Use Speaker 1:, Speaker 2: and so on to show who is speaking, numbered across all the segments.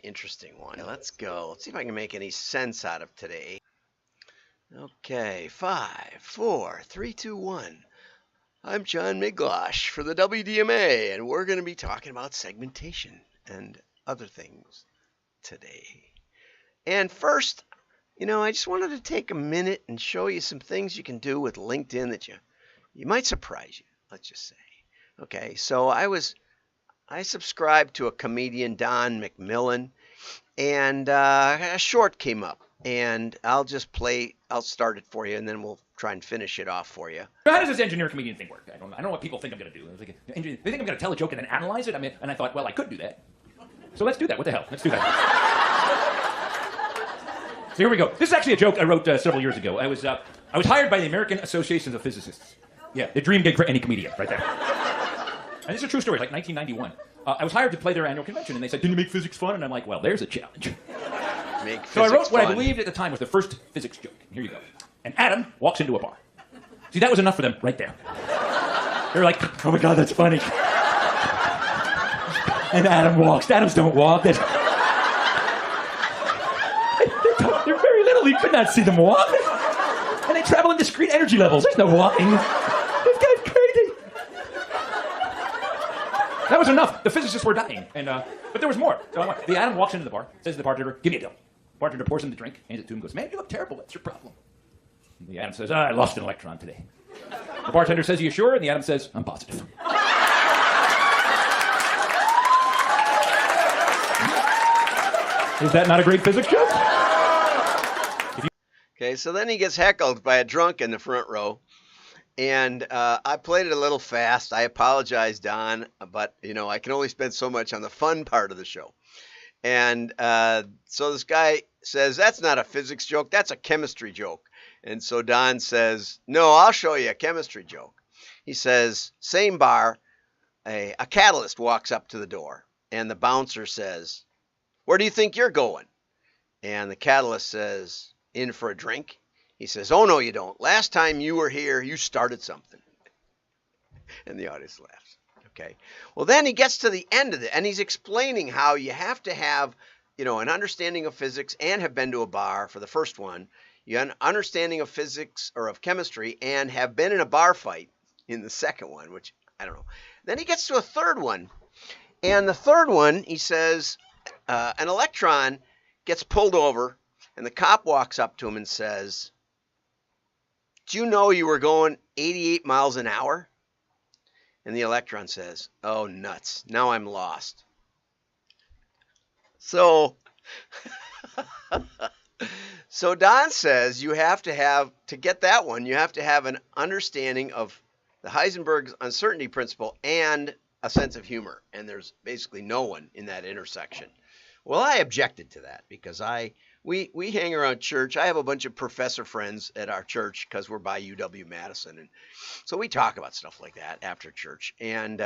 Speaker 1: interesting one. Let's go. Let's see if I can make any sense out of today. Okay, 5, 4, 3, 2, 1. I'm John Miglosh for the WDMA, and we're going to be talking about segmentation and other things today. And first, I just wanted to take a minute and show you some things you can do with LinkedIn that you might surprise you, let's just say. Okay, so I subscribed to a comedian, Don McMillan, and a short came up, and I'll start it for you, and then we'll try and finish it off for you.
Speaker 2: How does this engineer-comedian thing work? I don't know what people think I'm going to do. They think I'm going to tell a joke and then analyze it? And I thought, well, I could do that. So let's do that. What the hell? Let's do that. So here we go. This is actually a joke I wrote several years ago. I was hired by the American Association of Physicists. Yeah, the dream gig for any comedian, right there. And this is a true story, like 1991. I was hired to play their annual convention, and they said, "Didn't you make physics fun?" And I'm like, well, there's a challenge. So I wrote what I believed at the time was the first physics joke. Here you go. And Adam walks into a bar. See, that was enough for them right there. They were like, oh my God, that's funny. And Adam walks. Adams don't walk. They're very little. You could not see them walk. And they travel in discrete energy levels. There's no walking. This guy's crazy. That was enough. The physicists were dying. But there was more. So the Adam walks into the bar, says to the bartender, give me a deal. Bartender pours him the drink, hands it to him, goes, man, you look terrible. What's your problem? And the Adam says, I lost an electron today. The bartender says, are you sure? And the Adam says, I'm positive. Is that not a great physics joke?
Speaker 1: Okay, so then he gets heckled by a drunk in the front row. And I played it a little fast. I apologize, Don, but, I can only spend so much on the fun part of the show. And so this guy says, that's not a physics joke, that's a chemistry joke. And so Don says, no, I'll show you a chemistry joke. He says, same bar, a catalyst walks up to the door, and the bouncer says, where do you think you're going? And the catalyst says, in for a drink. He says, oh, no, you don't. Last time you were here, you started something. And the audience laughs. Okay. Well, then he gets to the end of it, and he's explaining how you have to have, an understanding of physics and have been to a bar for the first one. You have an understanding of physics or of chemistry and have been in a bar fight in the second one, which I don't know. Then he gets to a third one. And the third one, he says, an electron gets pulled over, and the cop walks up to him and says, do you know you were going 88 miles an hour? And the electron says, oh, nuts. Now I'm lost. So Don says you have to get that one, you have to have an understanding of the Heisenberg's uncertainty principle and a sense of humor. And there's basically no one in that intersection. Well, I objected to that because we hang around church. I have a bunch of professor friends at our church because we're by UW-Madison. And so we talk about stuff like that after church. And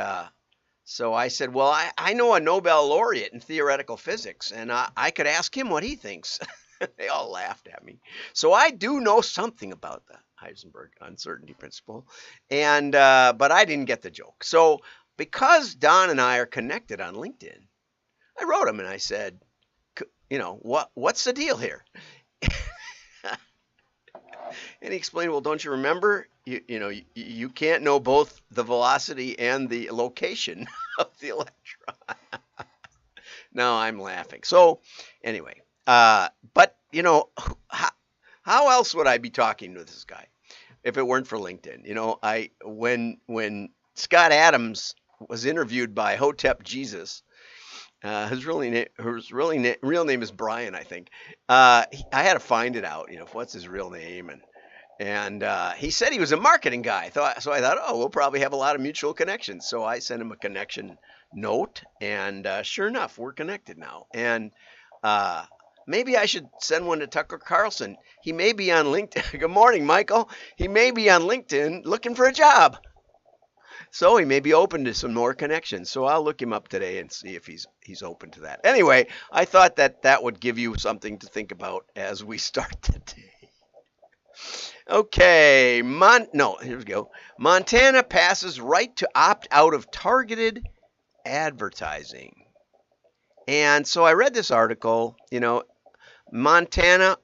Speaker 1: so I said, well, I know a Nobel laureate in theoretical physics, and I could ask him what he thinks. They all laughed at me. So I do know something about the Heisenberg uncertainty principle, and but I didn't get the joke. So because Don and I are connected on LinkedIn, I wrote him and I said, what's the deal here? And he explained, well, don't you remember? You can't know both the velocity and the location of the electron. Now I'm laughing. So anyway, but how else would I be talking to this guy if it weren't for LinkedIn? When Scott Adams was interviewed by Hotep Jesus, his real name is Brian, I think. I had to find it out, what's his real name, and he said he was a marketing guy. So I thought, oh, we'll probably have a lot of mutual connections. So I sent him a connection note, and sure enough, we're connected now. And maybe I should send one to Tucker Carlson. He may be on LinkedIn. Good morning, Michael. He may be on LinkedIn looking for a job. So he may be open to some more connections. So I'll look him up today and see if he's open to that. Anyway, I thought that would give you something to think about as we start today. Okay, here we go. Montana passes right to opt out of targeted advertising. And so I read this article, Montana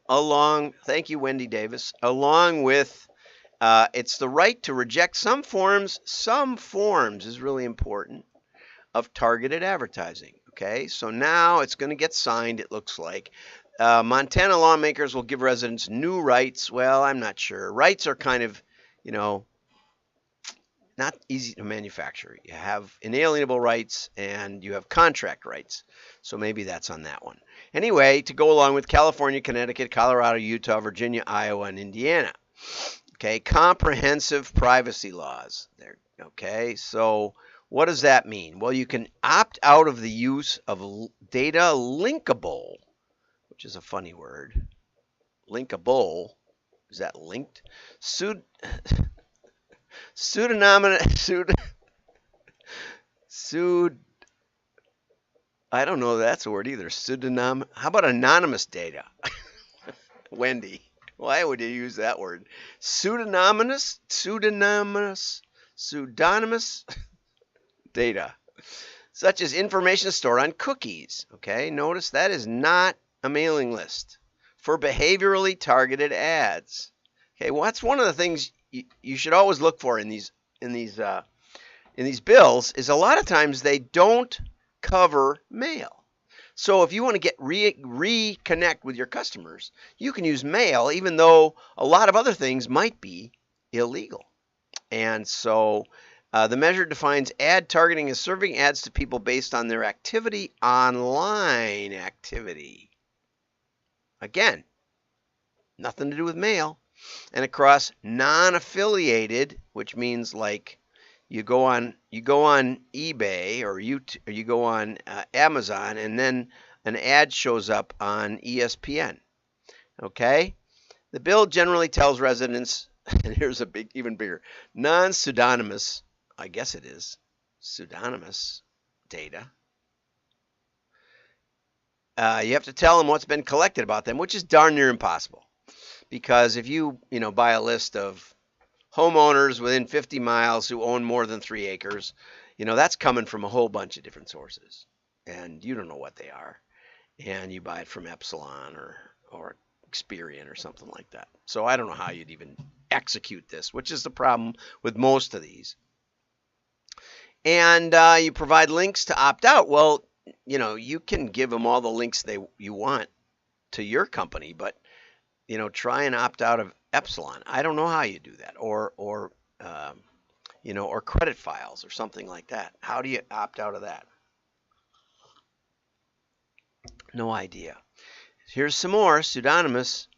Speaker 1: thank you, Wendy Davis, along with it's the right to reject some forms is really important, of targeted advertising. Okay, so now it's going to get signed, it looks like. Montana lawmakers will give residents new rights. Well, I'm not sure. Rights are kind of, not easy to manufacture. You have inalienable rights and you have contract rights. So maybe that's on that one. Anyway, to go along with California, Connecticut, Colorado, Utah, Virginia, Iowa, and Indiana. Okay, comprehensive privacy laws. There. Okay, so what does that mean? Well, you can opt out of the use of data linkable, which is a funny word. Linkable. Is that linked? I don't know if that's a word either. How about anonymous data? Wendy, why would you use that word? Pseudonymous data, such as information stored on cookies. Okay, notice that is not a mailing list for behaviorally targeted ads. Okay, well, that's one of the things you should always look for in these bills. Is a lot of times they don't cover mail. So if you want to get reconnect with your customers, you can use mail, even though a lot of other things might be illegal. And so the measure defines ad targeting as serving ads to people based on their activity, online activity. Again, nothing to do with mail. And across non-affiliated, which means like you go on eBay or you go on Amazon, and then an ad shows up on ESPN. Okay, the bill generally tells residents, and here's a even bigger, non-pseudonymous, I guess it is pseudonymous data. You have to tell them what's been collected about them, which is darn near impossible. Because if you buy a list of homeowners within 50 miles who own more than 3 acres, that's coming from a whole bunch of different sources, and you don't know what they are, and you buy it from Epsilon or Experian or something like that. So I don't know how you'd even execute this, which is the problem with most of these. And you provide links to opt out. Well, you can give them all the links you want to your company, but try and opt out of Epsilon. I don't know how you do that, or credit files or something like that. How do you opt out of that? No idea. Here's some more pseudonymous.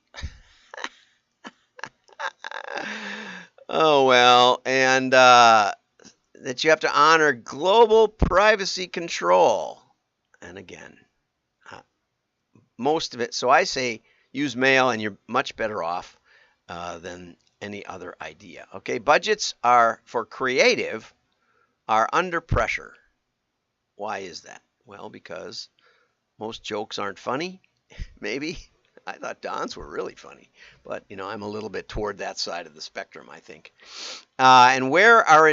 Speaker 1: Oh well, and that you have to honor global privacy control. And again, most of it. So I say use mail, and you're much better off than any other idea. Okay, budgets for creative are under pressure. Why is that? Well, because most jokes aren't funny. Maybe. I thought Don's were really funny, but I'm a little bit toward that side of the spectrum, I think. And where are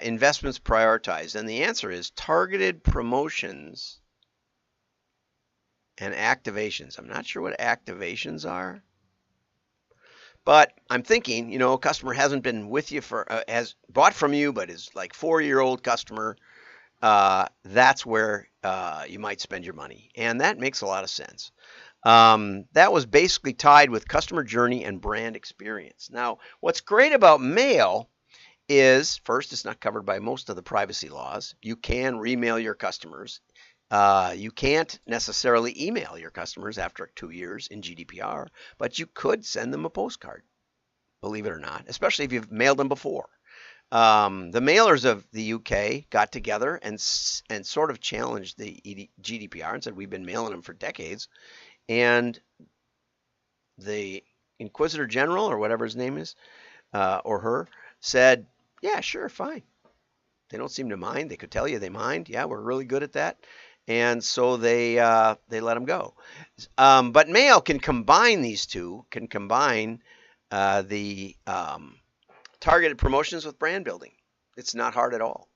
Speaker 1: investments prioritized? And the answer is targeted promotions and activations. I'm not sure what activations are, but I'm thinking, a customer hasn't been with you has bought from you, but is like 4-year-old customer. That's where you might spend your money, and that makes a lot of sense. That was basically tied with customer journey and brand experience. Now, what's great about mail is, first, it's not covered by most of the privacy laws. You can remail your customers. You can't necessarily email your customers after 2 years in GDPR, but you could send them a postcard, believe it or not, especially if you've mailed them before. The mailers of the UK got together and sort of challenged the GDPR and said, we've been mailing them for decades. And the Inquisitor General, or whatever his name is, or her, said, yeah, sure, fine. They don't seem to mind. They could tell you they mind. Yeah, we're really good at that. And so they let them go. But mail can combine these two, can combine the targeted promotions with brand building. It's not hard at all.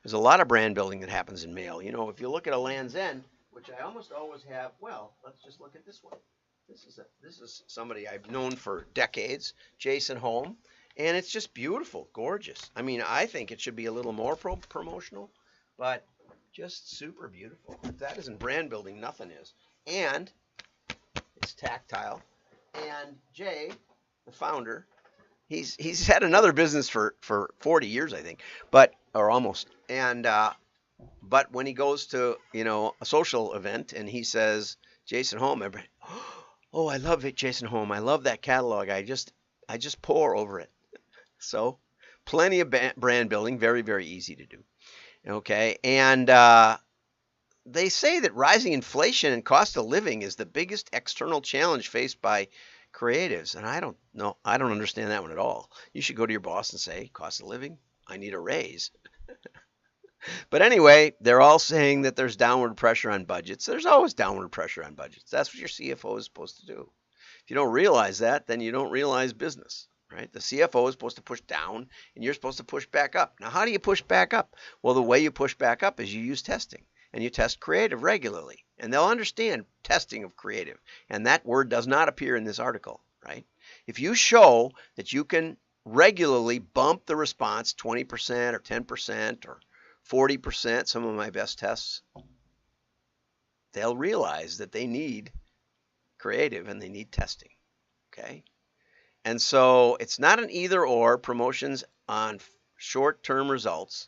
Speaker 1: There's a lot of brand building that happens in mail. You know, if you look at a Land's End, which I almost always have, well, let's just look at this one. This is somebody I've known for decades, Jason Holm, and it's just beautiful, gorgeous. I mean, I think it should be a little more promotional, but just super beautiful. If that isn't brand building, nothing is. And it's tactile. And Jay, the founder, he's had another business for 40 years, I think, but or almost. And but when he goes to a social event and he says Jason Holm, everybody, oh, I love it, Jason Holm. I love that catalog. I just pour over it. So plenty of brand building, very, very easy to do. Okay, and they say that rising inflation and cost of living is the biggest external challenge faced by creatives. And I don't know. I don't understand that one at all. You should go to your boss and say, cost of living, I need a raise. But anyway, they're all saying that there's downward pressure on budgets. There's always downward pressure on budgets. That's what your CFO is supposed to do. If you don't realize that, then you don't realize business, right? The CFO is supposed to push down, and you're supposed to push back up. Now, how do you push back up? Well, the way you push back up is you use testing, and you test creative regularly, and they'll understand testing of creative. And that word does not appear in this article, right? If you show that you can regularly bump the response 20% or 10% or 40%, some of my best tests, they'll realize that they need creative and they need testing, okay? And so it's not an either or. Promotions on short-term results.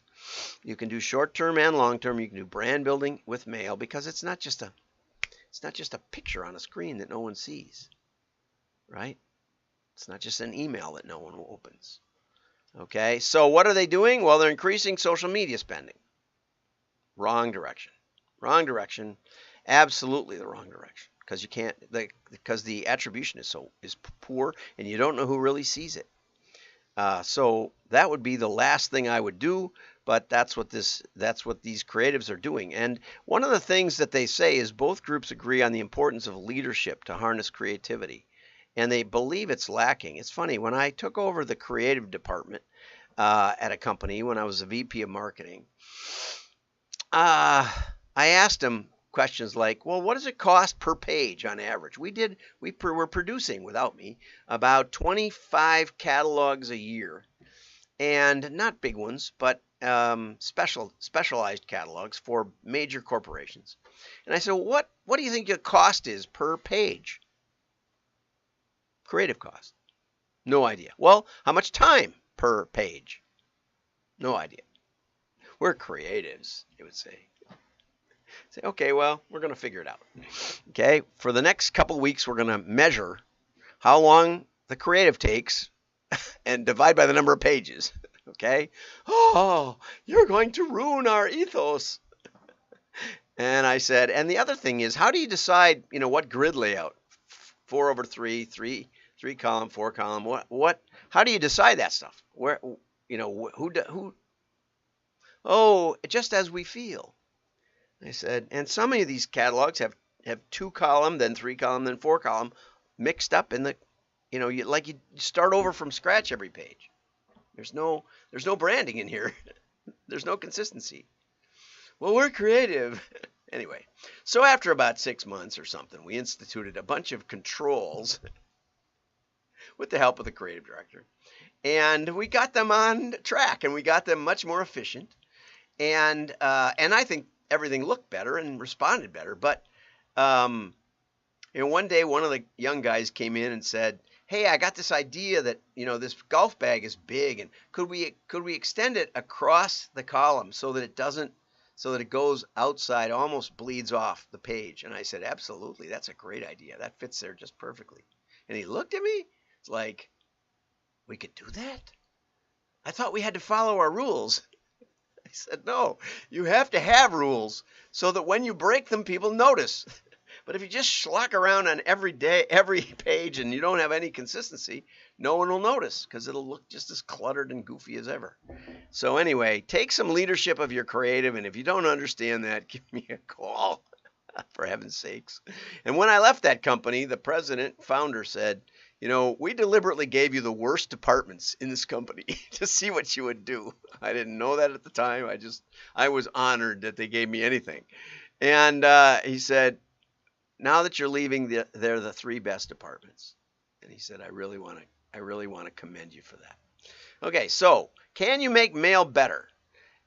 Speaker 1: You can do short-term and long-term. You can do brand building with mail because it's not just a picture on a screen that no one sees, right? It's not just an email that no one opens. Okay, so what are they doing? Well, they're increasing social media spending. Wrong direction. Wrong direction. Absolutely the wrong direction. Because you can't, because the attribution is poor, and you don't know who really sees it. So that would be the last thing I would do. But that's what these creatives are doing. And one of the things that they say is both groups agree on the importance of leadership to harness creativity. And they believe it's lacking. It's funny, when I took over the creative department at a company, when I was a VP of marketing, I asked them questions like, well, what does it cost per page on average? We were producing, without me, about 25 catalogs a year. And not big ones, but specialized catalogs for major corporations. And I said, what do you think the cost is per page? Creative cost. No idea. Well, how much time per page? No idea. We're creatives, they would say. Say, okay, well, we're going to figure it out. Okay, for the next couple of weeks, we're going to measure how long the creative takes and divide by the number of pages. Okay? Oh, you're going to ruin our ethos. And I said, and the other thing is, how do you decide, what grid layout? 4/3, 3 column, 4 column. What? How do you decide that stuff? Where, who? Oh, just as we feel. I said, and some of these catalogs have 2 column, then 3 column, then 4 column, mixed up in the, you start over from scratch every page. There's no branding in here. There's no consistency. Well, we're creative. Anyway, so after about 6 months or something, we instituted a bunch of controls with the help of the creative director. And we got them on track, and we got them much more efficient. And I think everything looked better and responded better. But one day, one of the young guys came in and said, hey, I got this idea that, this golf bag is big, and could we extend it across the column so that it goes outside, almost bleeds off the page? And I said, absolutely, that's a great idea. That fits there just perfectly. And he looked at me. It's like, we could do that? I thought we had to follow our rules. I said, no, you have to have rules so that when you break them, people notice. But if you just schlock around on every page, and you don't have any consistency, no one will notice because it'll look just as cluttered and goofy as ever. So anyway, take some leadership of your creative, and if you don't understand that, give me a call, for heaven's sakes. And when I left that company, the founder said, We deliberately gave you the worst departments in this company to see what you would do. I didn't know that at the time. I was honored that they gave me anything. And he said, now that you're leaving, they're the three best departments. And he said, I really want to commend you for that. Okay, so can you make mail better?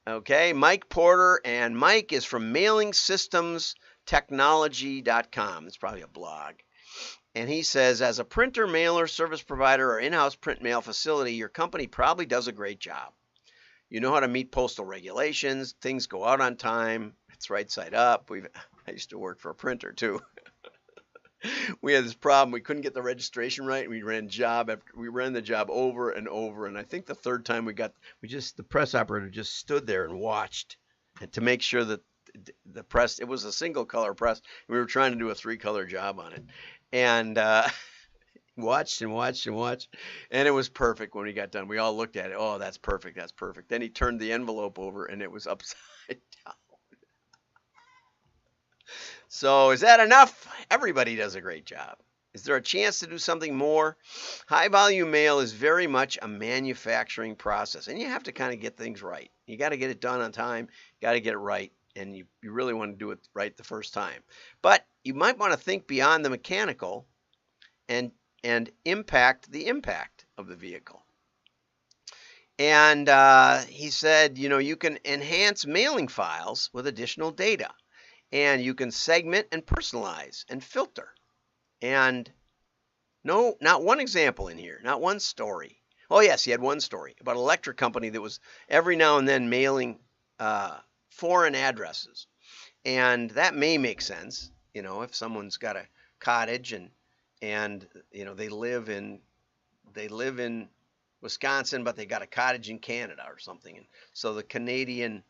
Speaker 1: Okay, Mike Porter, and Mike is from mailingsystemstechnology.com. It's probably a blog. And he says, as a printer, mailer, service provider, or in-house print mail facility, your company probably does a great job. You know how to meet postal regulations. Things go out on time. It's right side up. I used to work for a printer too. We had this problem. We couldn't get the registration right. We ran the job over and over. And I think the third time the press operator just stood there and watched to make sure that the press, it was a single color press. We were trying to do a 3-color job on it. And watched and watched and watched. And it was perfect when we got done. We all looked at it. Oh, that's perfect. That's perfect. Then he turned the envelope over and it was upside down. So is that enough? Everybody does a great job. Is there a chance to do something more? High volume mail is very much a manufacturing process, and you have to kind of get things right. You got to get it done on time, got to get it right, and you really want to do it right the first time. But you might want to think beyond the mechanical and impact the impact of the vehicle. And he said, you can enhance mailing files with additional data. And you can segment and personalize and filter. And no, not one example in here, not one story. Oh, yes, he had one story about an electric company that was every now and then mailing foreign addresses. And that may make sense, if someone's got a cottage and they live in Wisconsin, but they got a cottage in Canada or something. And so the Canadian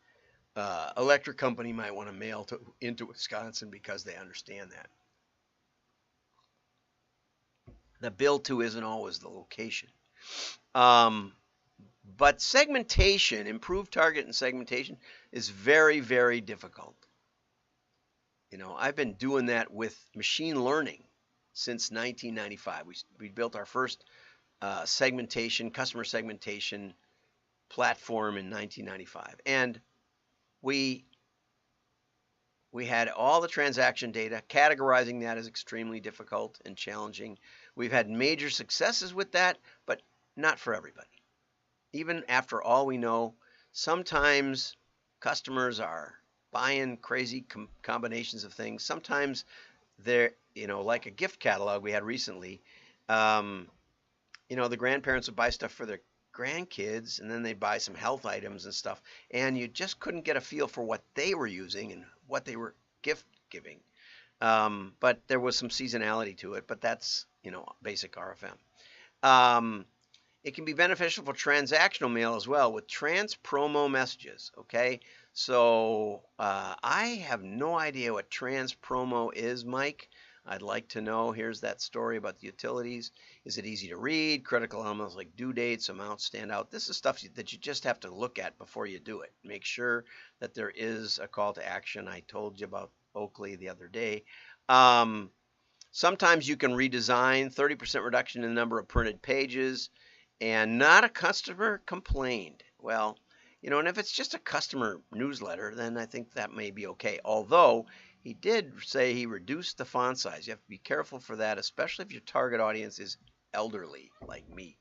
Speaker 1: electric company might want to mail into Wisconsin because they understand that. The bill to isn't always the location. But segmentation, improved target and segmentation is very, very difficult. I've been doing that with machine learning since 1995. We built our first customer segmentation platform in 1995. And we had all the transaction data. Categorizing that is extremely difficult and challenging. We've had major successes with that, but not for everybody. Even after all we know, sometimes customers are buying crazy combinations of things. Sometimes they're, like a gift catalog we had recently, the grandparents would buy stuff for their grandkids, and then they'd buy some health items and stuff, and you just couldn't get a feel for what they were using and what they were gift giving. But there was some seasonality to it, but that's, basic RFM. It can be beneficial for transactional mail as well with trans-promo messages, okay? So I have no idea what trans-promo is, Mike. I'd like to know. Here's that story about the utilities. Is it easy to read? Critical elements like due dates, amounts stand out. This is stuff that you just have to look at before you do it. Make sure that there is a call to action. I told you about Oakley the other day. Sometimes you can redesign, 30% reduction in the number of printed pages, and not a customer complained. Well, and if it's just a customer newsletter, then I think that may be okay. Although he did say he reduced the font size. You have to be careful for that, especially if your target audience is elderly like me.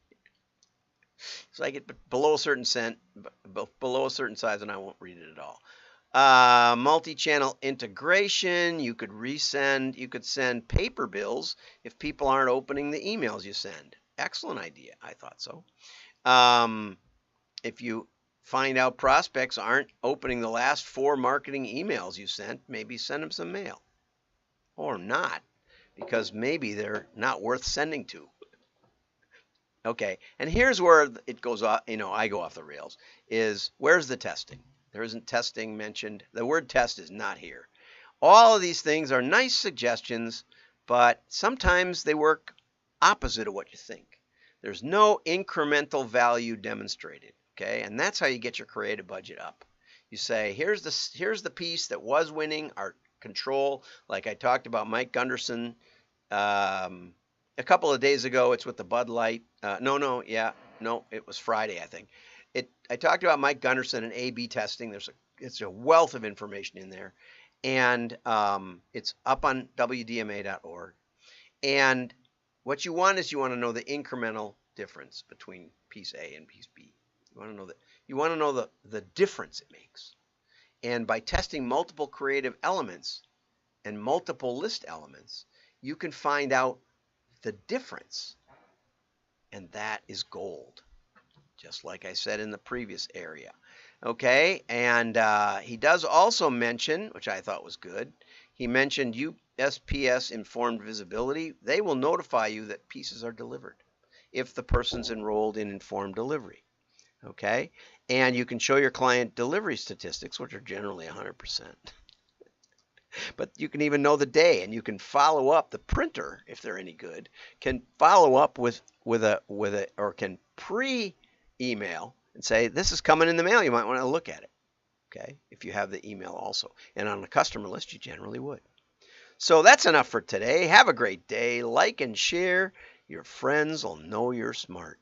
Speaker 1: So I get below a certain size, and I won't read it at all. Multi-channel integration. You could send paper bills if people aren't opening the emails you send. Excellent idea. I thought so. If you find out prospects aren't opening the last 4 marketing emails you sent, maybe send them some mail. Or not, because maybe they're not worth sending to. Okay, and here's where it goes off, I go off the rails, is where's the testing? There isn't testing mentioned. The word test is not here. All of these things are nice suggestions, but sometimes they work opposite of what you think. There's no incremental value demonstrated. Okay, and that's how you get your creative budget up. You say, here's the piece that was winning, our control, like I talked about Mike Gunderson a couple of days ago, it's with the Bud Light. No, it was Friday, I think. I talked about Mike Gunderson and A/B testing. It's a wealth of information in there, and it's up on WDMA.org. And what you want to know the incremental difference between piece A and piece B. You want to know the difference it makes. And by testing multiple creative elements and multiple list elements, you can find out the difference. And that is gold, just like I said in the previous area. Okay, and he does also mention, which I thought was good, he mentioned USPS Informed Visibility. They will notify you that pieces are delivered if the person's enrolled in Informed Delivery. Okay, and you can show your client delivery statistics, which are generally 100%. But you can even know the day, and you can follow up. The printer, if they're any good, can follow up with or can pre-email and say, this is coming in the mail. You might want to look at it. Okay, if you have the email also. And on the customer list, you generally would. So that's enough for today. Have a great day. Like and share. Your friends will know you're smart.